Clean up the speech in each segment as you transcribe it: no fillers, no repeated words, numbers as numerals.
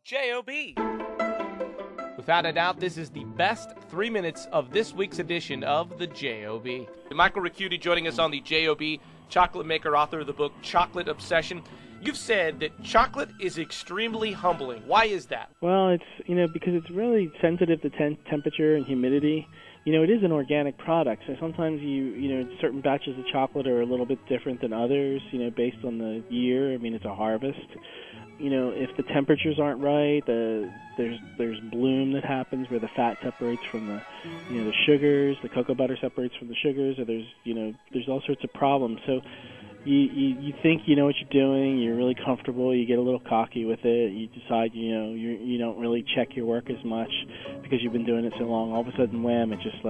J.O.B. Without a doubt, this is the best 3 minutes of this week's edition of the J.O.B. Michael Ricciuti joining us on the J.O.B., chocolate maker, author of the book Chocolate Obsession. You've said that chocolate is extremely humbling. Why is that? Well, it's, because it's really sensitive to temperature and humidity. It is an organic product, so sometimes certain batches of chocolate are a little bit different than others, based on the year. I mean, it's a harvest. If the temperatures aren't right, there's bloom that happens where the fat separates from the sugars, the cocoa butter separates from the sugars, or there's all sorts of problems. So you think you know what you're doing, you're really comfortable, you get a little cocky with it, you decide you don't really check your work as much because you've been doing it so long. All of a sudden, wham! It just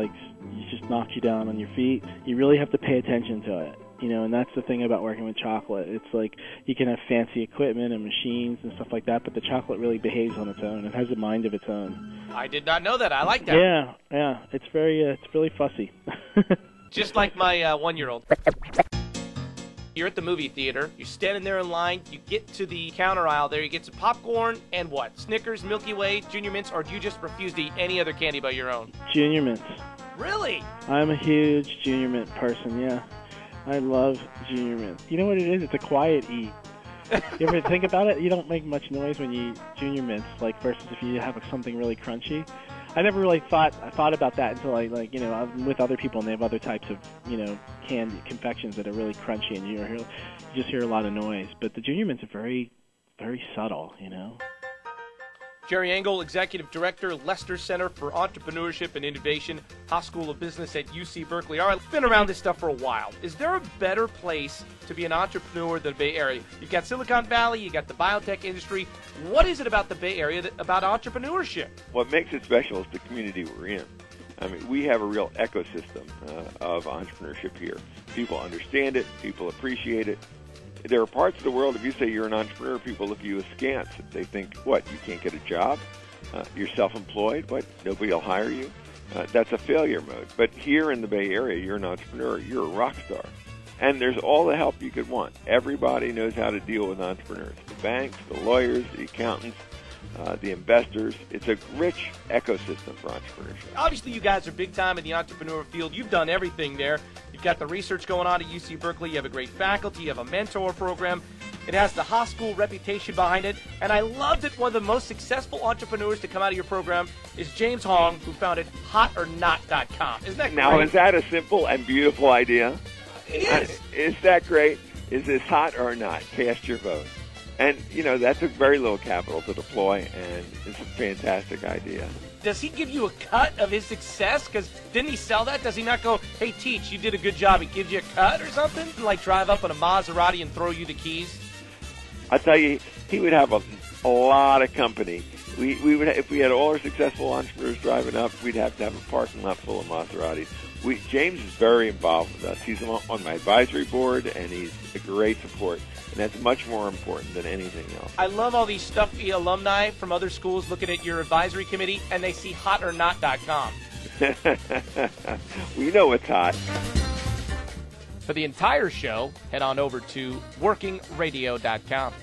knocks you down on your feet. You really have to pay attention to it. And that's the thing about working with chocolate. It's like you can have fancy equipment and machines and stuff like that, but the chocolate really behaves on its own. It has a mind of its own. I did not know that. I like that. Yeah. It's really fussy. Just like my 1-year-old. You're at the movie theater. You're standing there in line. You get to the counter aisle there. You get some popcorn and what? Snickers, Milky Way, Junior Mints, or do you just refuse to eat any other candy but your own? Junior Mints. Really? I'm a huge Junior Mint person, yeah. I love Junior Mints. You know what it is? It's a quiet eat. You ever think about it? You don't make much noise when you eat Junior Mints, versus if you have something really crunchy. I never really thought about that until I'm with other people and they have other types of candy confections that are really crunchy and you just hear a lot of noise. But the Junior Mints are very, very subtle. Jerry Engel, Executive Director, Lester Center for Entrepreneurship and Innovation, Haas School of Business at UC Berkeley. All right, been around this stuff for a while. Is there a better place to be an entrepreneur than the Bay Area? You've got Silicon Valley, you got the biotech industry. What is it about the Bay Area about entrepreneurship? What makes it special is the community we're in. I mean, we have a real ecosystem of entrepreneurship here. People understand it. People appreciate it. There are parts of the world, if you say you're an entrepreneur, people look at you askance. They think, what, you can't get a job? You're self-employed? What, nobody will hire you? That's a failure mode. But here in the Bay Area, you're an entrepreneur. You're a rock star. And there's all the help you could want. Everybody knows how to deal with entrepreneurs. The banks, the lawyers, the accountants, the investors. It's a rich ecosystem for entrepreneurship. Obviously, you guys are big time in the entrepreneur field. You've done everything there. You've got the research going on at UC Berkeley. You have a great faculty. You have a mentor program. It has the Haas School reputation behind it. And I loved it. One of the most successful entrepreneurs to come out of your program is James Hong, who founded hotornot.com. Isn't that great? Now, is that a simple and beautiful idea? It is. Is that great? Is this hot or not? Cast your vote. And, that took very little capital to deploy, and it's a fantastic idea. Does he give you a cut of his success? Because didn't he sell that? Does he not go, hey, Teach, you did a good job. He gives you a cut or something? Like drive up in a Maserati and throw you the keys? I tell you, he would have a lot of company. We would, if we had all our successful entrepreneurs driving up, we'd have to have a parking lot full of Maseratis. James is very involved with us. He's on my advisory board, and he's a great support. And that's much more important than anything else. I love all these stuffy alumni from other schools looking at your advisory committee, and they see hotornot.com. We know it's hot. For the entire show, head on over to workingradio.com.